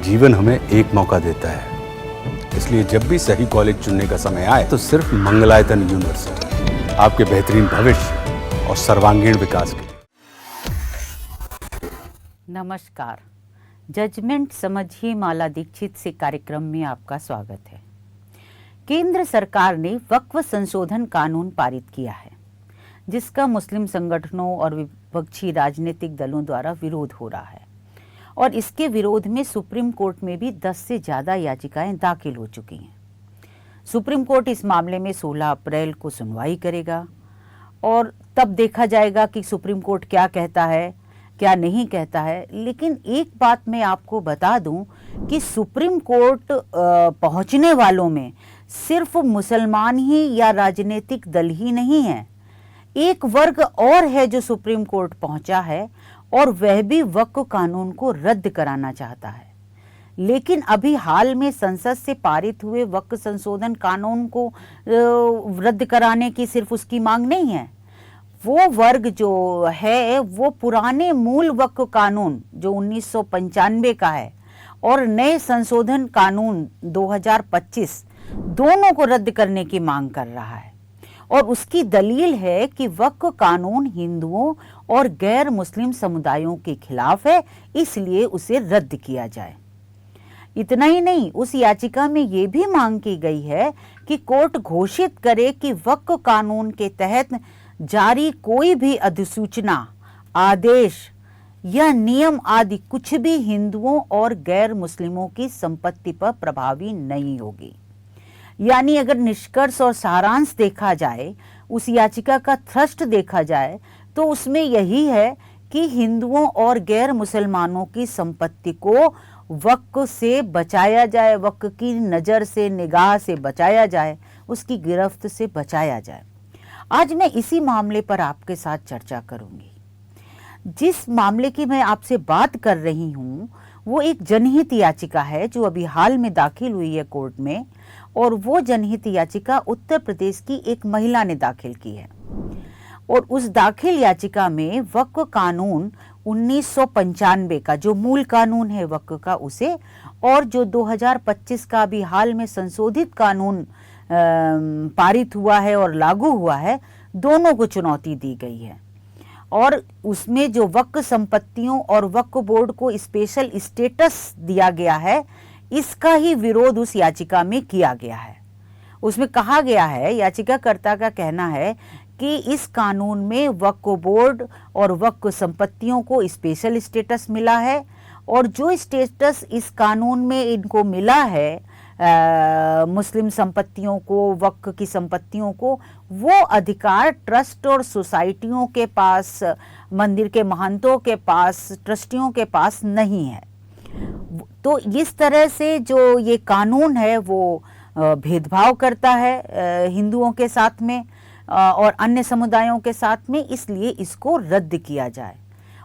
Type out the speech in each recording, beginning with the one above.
जीवन हमें एक मौका देता है, इसलिए जब भी सही कॉलेज चुनने का समय आए तो सिर्फ मंगलायतन यूनिवर्सिटी आपके बेहतरीन भविष्य और सर्वांगीण विकास के लिए। नमस्कार, जजमेंट समझिए माला दीक्षित से कार्यक्रम में आपका स्वागत है। केंद्र सरकार ने वक्फ संशोधन कानून पारित किया है, जिसका मुस्लिम संगठनों और विपक्षी राजनीतिक दलों द्वारा विरोध हो रहा है और इसके विरोध में सुप्रीम कोर्ट में भी 10 से ज़्यादा याचिकाएं दाखिल हो चुकी हैं। सुप्रीम कोर्ट इस मामले में 16 अप्रैल को सुनवाई करेगा और तब देखा जाएगा कि सुप्रीम कोर्ट क्या कहता है, क्या नहीं कहता है। लेकिन एक बात मैं आपको बता दूं कि सुप्रीम कोर्ट पहुंचने वालों में सिर्फ मुसलमान ही या राजनीतिक दल ही नहीं है, एक वर्ग और है जो सुप्रीम कोर्ट पहुंचा है और वह भी वक्फ कानून को रद्द कराना चाहता है। लेकिन अभी हाल में संसद से पारित हुए वक्फ संशोधन कानून को रद्द कराने की सिर्फ उसकी मांग नहीं है, वो वर्ग जो है वो पुराने मूल वक्फ कानून जो 1995 का है और नए संशोधन कानून 2025 दोनों को रद्द करने की मांग कर रहा है। और उसकी दलील है कि वक्फ कानून हिंदुओं और गैर मुस्लिम समुदायों के खिलाफ है, इसलिए उसे रद्द किया जाए। इतना ही नहीं, उस याचिका में ये भी मांग की गई है कि कोर्ट घोषित करे कि वक्फ कानून के तहत जारी कोई भी अधिसूचना, आदेश या नियम आदि कुछ भी हिंदुओं और गैर मुस्लिमों की संपत्ति पर प्रभावी नहीं होगी। यानी अगर निष्कर्ष और सारांश देखा जाए, उस याचिका का थ्रस्ट देखा जाए, तो उसमें यही है कि हिंदुओं और गैर मुसलमानों की संपत्ति को वक्फ से बचाया जाए, वक्फ की नज़र से, निगाह से बचाया जाए, उसकी गिरफ्त से बचाया जाए। आज मैं इसी मामले पर आपके साथ चर्चा करूंगी। जिस मामले की मैं आपसे बात कर रही हूं वो एक जनहित याचिका है जो अभी हाल में दाखिल हुई है कोर्ट में, और वो जनहित याचिका उत्तर प्रदेश की एक महिला ने दाखिल की है। और उस दाखिल याचिका में वक्फ कानून 1995 का जो मूल कानून है वक्फ का, उसे और जो 2025 का भी हाल में संशोधित कानून पारित हुआ है और लागू हुआ है, दोनों को चुनौती दी गई है। और उसमें जो वक्फ संपत्तियों और वक्फ बोर्ड को स्पेशल स्टेटस दिया गया है, इसका ही विरोध उस याचिका में किया गया है। उसमें कहा गया है, याचिकाकर्ता का कहना है कि इस कानून में वक्फ बोर्ड और वक्फ संपत्तियों को स्पेशल स्टेटस मिला है और जो स्टेटस इस कानून में इनको मिला है मुस्लिम संपत्तियों को, वक्फ की संपत्तियों को, वो अधिकार ट्रस्ट और सोसाइटियों के पास, मंदिर के महंतों के पास, ट्रस्टियों के पास नहीं है। तो इस तरह से जो ये कानून है वो भेदभाव करता है हिंदुओं के साथ में और अन्य समुदायों के साथ में, इसलिए इसको रद्द किया जाए।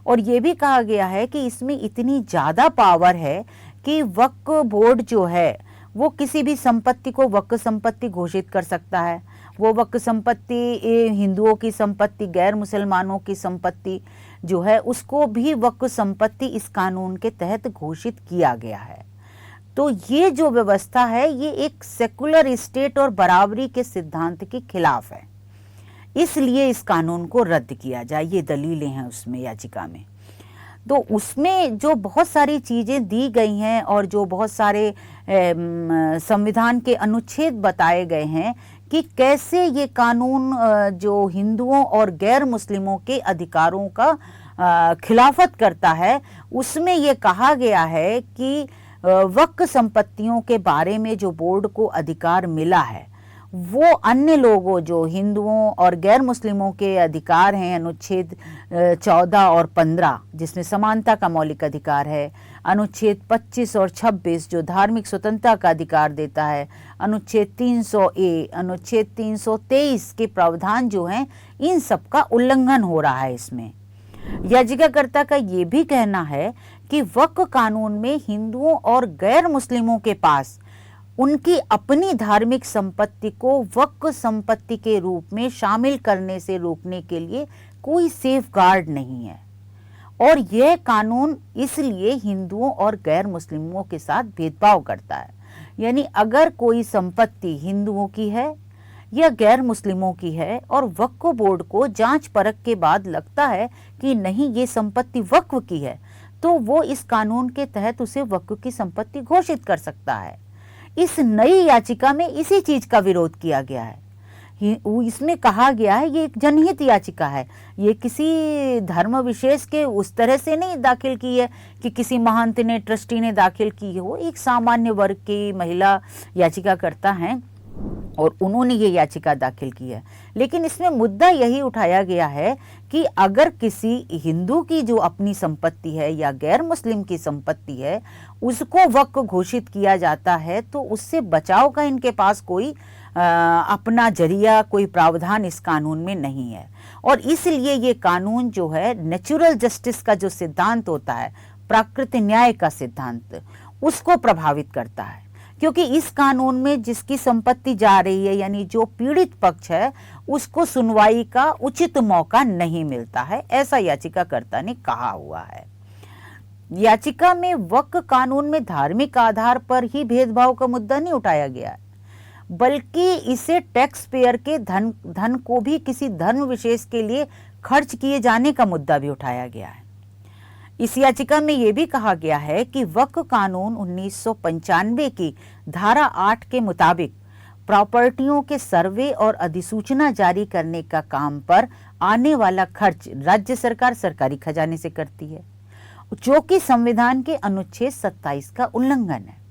और ये भी कहा गया है कि इसमें इतनी ज़्यादा पावर है कि वक्फ बोर्ड जो है वो किसी भी संपत्ति को वक्फ संपत्ति घोषित कर सकता है। वो वक्फ संपत्ति हिंदुओं की संपत्ति, गैर मुसलमानों की संपत्ति जो है उसको भी वक्फ संपत्ति इस कानून के तहत घोषित किया गया है। तो ये जो व्यवस्था है ये एक सेकुलर स्टेट और बराबरी के सिद्धांत के खिलाफ है, इसलिए इस कानून को रद्द किया जाए, ये दलीलें हैं उसमें याचिका में। तो उसमें जो बहुत सारी चीज़ें दी गई हैं और जो बहुत सारे संविधान के अनुच्छेद बताए गए हैं कि कैसे ये कानून जो हिंदुओं और गैर मुस्लिमों के अधिकारों का खिलाफत करता है, उसमें ये कहा गया है कि वक्फ संपत्तियों के बारे में जो बोर्ड को अधिकार मिला है वो अन्य लोगों, जो हिंदुओं और गैर मुस्लिमों के अधिकार हैं, अनुच्छेद 14 और 15 जिसमें समानता का मौलिक अधिकार है, अनुच्छेद 25 और 26 जो धार्मिक स्वतंत्रता का अधिकार देता है, अनुच्छेद 300A, अनुच्छेद 323 के प्रावधान जो हैं, इन सब का उल्लंघन हो रहा है इसमें। याचिकाकर्ता का ये भी कहना है कि वक्फ कानून में हिंदुओं और गैर मुस्लिमों के पास उनकी अपनी धार्मिक संपत्ति को वक्फ संपत्ति के रूप में शामिल करने से रोकने के लिए कोई सेफ गार्ड नहीं है। और यह कानून इसलिए हिंदुओं और गैर मुस्लिमों के साथ भेदभाव करता है। यानी अगर कोई संपत्ति हिंदुओं की है या गैर मुस्लिमों की है और वक्फ बोर्ड को जांच परख के बाद लगता है कि नहीं ये संपत्ति वक्फ की है, तो वो इस कानून के तहत उसे वक्फ की संपत्ति घोषित कर सकता है। इस नई याचिका में इसी चीज का विरोध किया गया है। इसमें कहा गया है ये एक जनहित याचिका है, ये किसी धर्म विशेष के उस तरह से नहीं दाखिल की है कि किसी महंत ने, ट्रस्टी ने दाखिल की हो। एक सामान्य वर्ग की महिला याचिकाकर्ता हैं और उन्होंने ये याचिका दाखिल की है। लेकिन इसमें मुद्दा यही उठाया गया है कि अगर किसी हिंदू की जो अपनी संपत्ति है या गैर मुस्लिम की संपत्ति है उसको वक्फ घोषित किया जाता है तो उससे बचाव का इनके पास कोई अपना जरिया, कोई प्रावधान इस कानून में नहीं है। और इसलिए ये कानून जो है नेचुरल जस्टिस का जो सिद्धांत होता है, प्राकृतिक न्याय का सिद्धांत, उसको प्रभावित करता है। क्योंकि इस कानून में जिसकी संपत्ति जा रही है यानी जो पीड़ित पक्ष है उसको सुनवाई का उचित मौका नहीं मिलता है, ऐसा याचिकाकर्ता ने कहा हुआ है। याचिका में वक्फ कानून में धार्मिक आधार पर ही भेदभाव का मुद्दा नहीं उठाया गया है, बल्कि इसे टैक्स पेयर के धन को भी किसी धर्म विशेष के लिए खर्च किए जाने का मुद्दा भी उठाया गया है। इस याचिका में यह भी कहा गया है कि वक्फ कानून 1995 की धारा 8 के मुताबिक प्रॉपर्टियों के सर्वे और अधिसूचना जारी करने का काम पर आने वाला खर्च राज्य सरकार सरकारी खजाने से करती है, जो कि संविधान के अनुच्छेद 27 का उल्लंघन है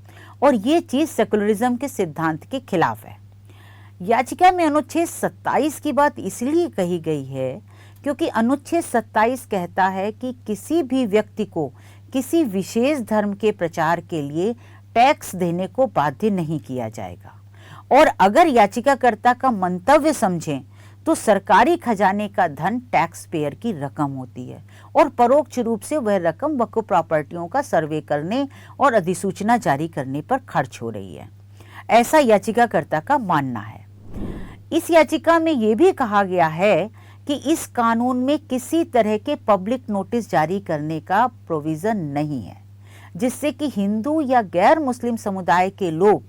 और ये चीज सेकुलरिज्म के सिद्धांत के खिलाफ है। याचिका में अनुच्छेद 27 की बात इसलिए कही गई है क्योंकि अनुच्छेद 27 कहता है कि किसी भी व्यक्ति को किसी विशेष धर्म के प्रचार के लिए टैक्स देने को बाध्य नहीं किया जाएगा। और अगर याचिकाकर्ता का मंतव्य समझें तो सरकारी खजाने का धन टैक्स पेयर की रकम होती है और परोक्ष रूप से वह रकम वक्फ प्रॉपर्टियों का सर्वे करने और अधिसूचना जारी करने पर खर्च हो रही है, ऐसा याचिकाकर्ता का मानना है। इस याचिका में यह भी कहा गया है कि इस कानून में किसी तरह के पब्लिक नोटिस जारी करने का प्रोविजन नहीं है, जिससे कि हिंदू या गैर मुस्लिम समुदाय के लोग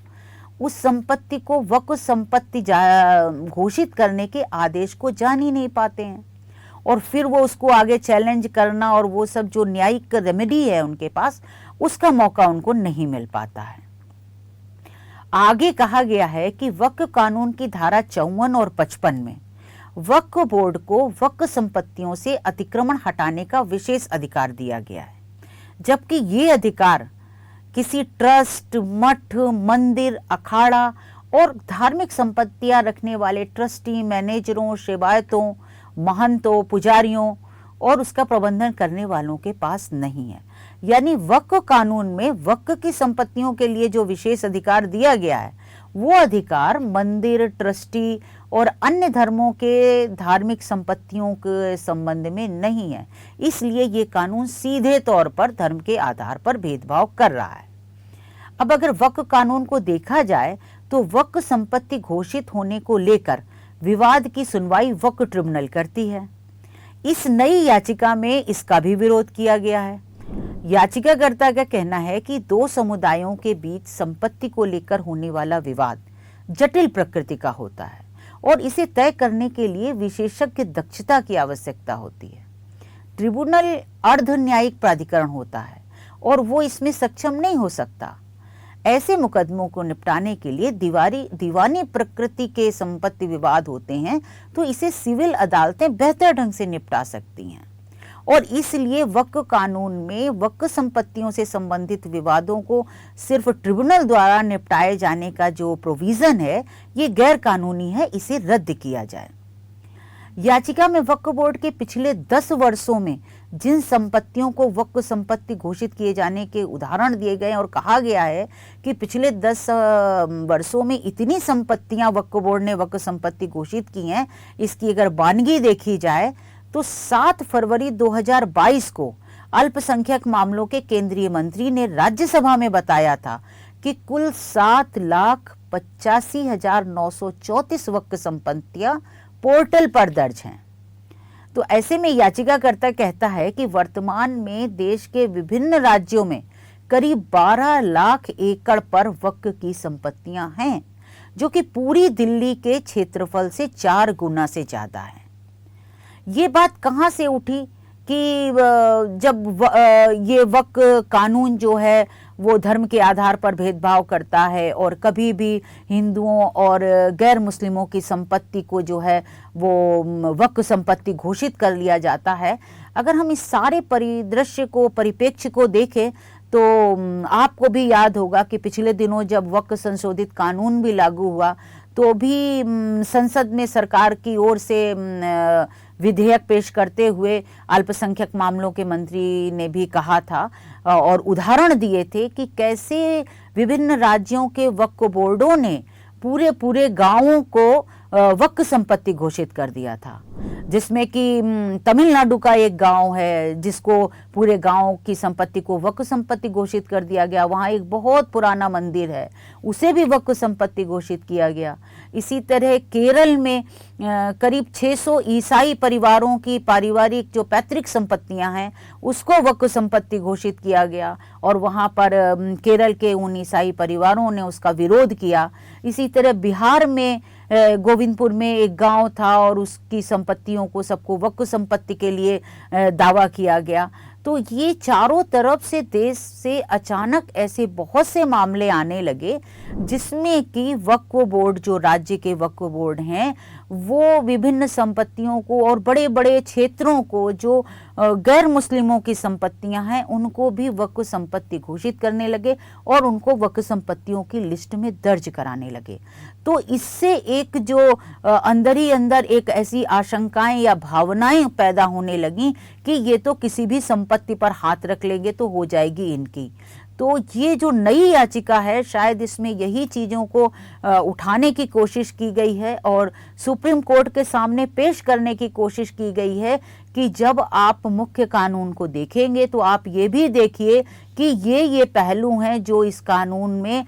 उस संपत्ति को वक्फ संपत्ति घोषित करने के आदेश को जान ही नहीं पाते हैं और फिर वो उसको आगे चैलेंज करना और वो सब जो न्यायिक रेमेडी है उनके पास, उसका मौका उनको नहीं मिल पाता है। आगे कहा गया है कि वक्फ कानून की धारा 54 और 55 में वक्फ बोर्ड को वक्फ संपत्तियों से अतिक्रमण हटाने का विशेष अधिकार दिया गया है, जबकि ये अधिकार किसी ट्रस्ट, मठ, मंदिर, अखाड़ा और धार्मिक संपत्तियां रखने वाले ट्रस्टी, मैनेजरों, सेवायतों, महंतों, पुजारियों और उसका प्रबंधन करने वालों के पास नहीं है। यानी वक्फ कानून में वक्फ की संपत्तियों के लिए जो विशेष अधिकार दिया गया है वो अधिकार मंदिर, ट्रस्टी और अन्य धर्मों के धार्मिक संपत्तियों के संबंध में नहीं है। इसलिए ये कानून सीधे तौर पर धर्म के आधार पर भेदभाव कर रहा है। अब अगर वक्फ कानून को देखा जाए तो वक्फ संपत्ति घोषित होने को लेकर विवाद की सुनवाई वक्फ ट्रिब्यूनल करती है। इस नई याचिका में इसका भी विरोध किया गया है। याचिकाकर्ता का कहना है कि दो समुदायों के बीच संपत्ति को लेकर होने वाला विवाद जटिल प्रकृति का होता है और इसे तय करने के लिए विशेषज्ञ दक्षता की आवश्यकता होती है। ट्रिब्यूनल अर्ध न्यायिक प्राधिकरण होता है और वो इसमें सक्षम नहीं हो सकता। ऐसे मुकदमों को निपटाने के लिए दीवानी प्रकृति के संपत्ति विवाद होते हैं तो इसे सिविल अदालतें बेहतर ढंग से निपटा सकती हैं और इसलिए वक्फ कानून में वक्फ संपत्तियों से संबंधित विवादों को सिर्फ ट्रिब्यूनल द्वारा निपटाए जाने का जो प्रोविजन है ये गैर कानूनी है, इसे रद्द किया जाए। याचिका में वक्फ बोर्ड के पिछले 10 वर्षों में जिन संपत्तियों को वक्फ संपत्ति घोषित किए जाने के उदाहरण दिए गए और कहा गया है कि पिछले 10 वर्षों में इतनी संपत्तियां वक्फ बोर्ड ने वक्फ संपत्ति घोषित की हैं, इसकी अगर बानगी देखी जाए तो 7 फरवरी 2022 को अल्पसंख्यक मामलों के केंद्रीय मंत्री ने राज्यसभा में बताया था कि कुल 7,85,934 वक्फ संपत्तियां पोर्टल पर दर्ज हैं। तो ऐसे में याचिकाकर्ता कहता है कि वर्तमान में देश के विभिन्न राज्यों में करीब 12 लाख एकड़ पर वक्फ की संपत्तियां हैं, जो कि पूरी दिल्ली के क्षेत्रफल से 4 गुना से ज्यादा है। ये बात कहाँ से उठी कि जब ये वक्फ कानून जो है वो धर्म के आधार पर भेदभाव करता है और कभी भी हिंदुओं और गैर मुस्लिमों की संपत्ति को जो है वो वक्फ संपत्ति घोषित कर लिया जाता है। अगर हम इस सारे परिदृश्य को, परिप्रेक्ष्य को देखें तो आपको भी याद होगा कि पिछले दिनों जब वक्फ संशोधित कानून भी लागू हुआ तो भी संसद में सरकार की ओर से विधेयक पेश करते हुए अल्पसंख्यक मामलों के मंत्री ने भी कहा था और उदाहरण दिए थे कि कैसे विभिन्न राज्यों के वक्फ बोर्डों ने पूरे पूरे गांवों को वक्फ संपत्ति घोषित कर दिया था, जिसमें कि तमिलनाडु का एक गांव है जिसको पूरे गांव की संपत्ति को वक्फ संपत्ति घोषित कर दिया गया। वहाँ एक बहुत पुराना मंदिर है, उसे भी वक्फ संपत्ति घोषित किया गया। इसी तरह केरल में करीब 600 ईसाई परिवारों की पारिवारिक जो पैतृक संपत्तियां हैं उसको वक्फ संपत्ति घोषित किया गया और वहाँ पर केरल के उन ईसाई परिवारों ने उसका विरोध किया। इसी तरह बिहार में गोविंदपुर में एक गांव था और उसकी संपत्तियों को सबको वक्फ संपत्ति के लिए दावा किया गया। तो ये चारों तरफ से देश से अचानक ऐसे बहुत से मामले आने लगे जिसमें कि वक्फ बोर्ड, जो राज्य के वक्फ बोर्ड हैं, वो विभिन्न संपत्तियों को और बड़े बड़े क्षेत्रों को जो गैर मुस्लिमों की संपत्तियां हैं उनको भी वक्फ संपत्ति घोषित करने लगे और उनको वक्फ संपत्तियों की लिस्ट में दर्ज कराने लगे। तो इससे एक जो अंदर ही अंदर एक ऐसी आशंकाएं या भावनाएं पैदा होने लगी कि ये तो किसी भी संपत्ति पर हाथ रख लेंगे तो हो जाएगी इनकी। तो ये जो नई याचिका है शायद इसमें यही चीज़ों को उठाने की कोशिश की गई है और सुप्रीम कोर्ट के सामने पेश करने की कोशिश की गई है कि जब आप मुख्य कानून को देखेंगे तो आप ये भी देखिए कि ये पहलू हैं जो इस कानून में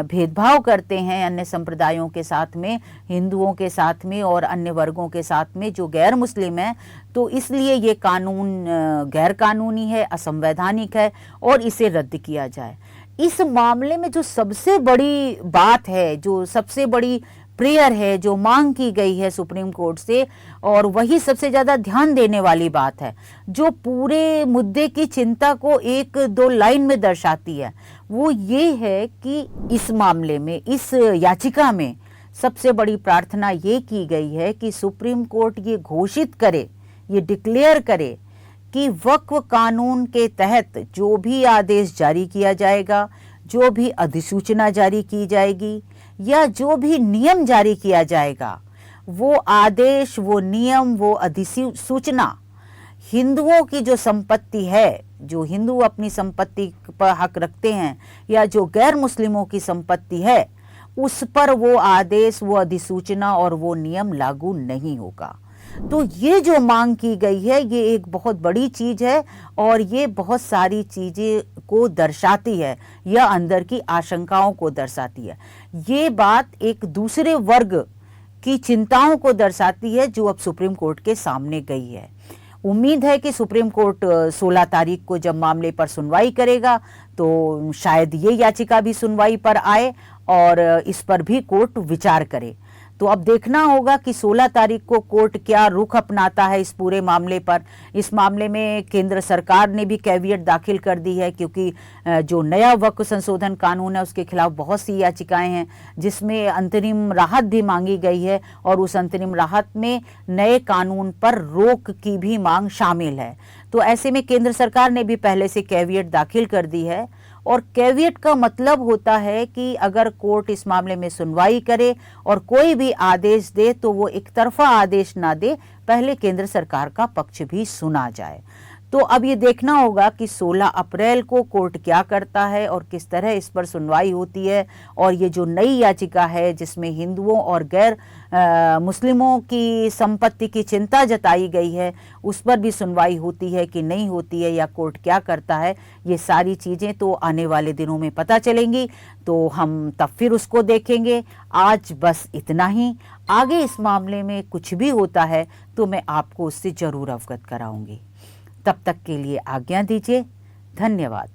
भेदभाव करते हैं अन्य संप्रदायों के साथ में, हिंदुओं के साथ में और अन्य वर्गों के साथ में जो गैर मुस्लिम हैं। तो इसलिए ये कानून गैर कानूनी है, असंवैधानिक है और इसे रद्द किया जाए। इस मामले में जो सबसे बड़ी बात है, जो सबसे बड़ी प्रेयर है, जो मांग की गई है सुप्रीम कोर्ट से, और वही सबसे ज्यादा ध्यान देने वाली बात है, जो पूरे मुद्दे की चिंता को एक दो लाइन में दर्शाती है, वो ये है कि इस मामले में, इस याचिका में सबसे बड़ी प्रार्थना ये की गई है कि सुप्रीम कोर्ट ये घोषित करे, ये डिक्लेयर करे कि वक्फ कानून के तहत जो भी आदेश जारी किया जाएगा, जो भी अधिसूचना जारी की जाएगी या जो भी नियम जारी किया जाएगा, वो आदेश, वो नियम, वो अधिसूचना हिंदुओं की जो संपत्ति है, जो हिंदू अपनी संपत्ति पर हक रखते हैं, या जो गैर मुस्लिमों की संपत्ति है, उस पर वो आदेश, वो अधिसूचना और वो नियम लागू नहीं होगा। तो ये जो मांग की गई है ये एक बहुत बड़ी चीज है और ये बहुत सारी चीजें को दर्शाती है या अंदर की आशंकाओं को दर्शाती है। ये बात एक दूसरे वर्ग की चिंताओं को दर्शाती है जो अब सुप्रीम कोर्ट के सामने गई है। उम्मीद है कि सुप्रीम कोर्ट 16 तारीख को जब मामले पर सुनवाई करेगा तो शायद ये याचिका भी सुनवाई पर आए और इस पर भी कोर्ट विचार करे। तो अब देखना होगा कि 16 तारीख को कोर्ट क्या रुख अपनाता है इस पूरे मामले पर। इस मामले में केंद्र सरकार ने भी कैविएट दाखिल कर दी है, क्योंकि जो नया वक्फ संशोधन कानून है उसके खिलाफ बहुत सी याचिकाएं हैं जिसमें अंतरिम राहत भी मांगी गई है और उस अंतरिम राहत में नए कानून पर रोक की भी मांग शामिल है। तो ऐसे में केंद्र सरकार ने भी पहले से कैविएट दाखिल कर दी है और कैविएट का मतलब होता है कि अगर कोर्ट इस मामले में सुनवाई करे और कोई भी आदेश दे तो वो एक तरफा आदेश ना दे, पहले केंद्र सरकार का पक्ष भी सुना जाए। तो अब ये देखना होगा कि 16 अप्रैल को कोर्ट क्या करता है और किस तरह इस पर सुनवाई होती है, और ये जो नई याचिका है जिसमें हिंदुओं और गैर मुस्लिमों की संपत्ति की चिंता जताई गई है, उस पर भी सुनवाई होती है कि नहीं होती है, या कोर्ट क्या करता है, ये सारी चीज़ें तो आने वाले दिनों में पता चलेंगी, तो हम तब फिर उसको देखेंगे। आज बस इतना ही। आगे इस मामले में कुछ भी होता है तो मैं आपको उससे ज़रूर अवगत कराऊंगी। तब तक के लिए आज्ञा दीजिए। धन्यवाद।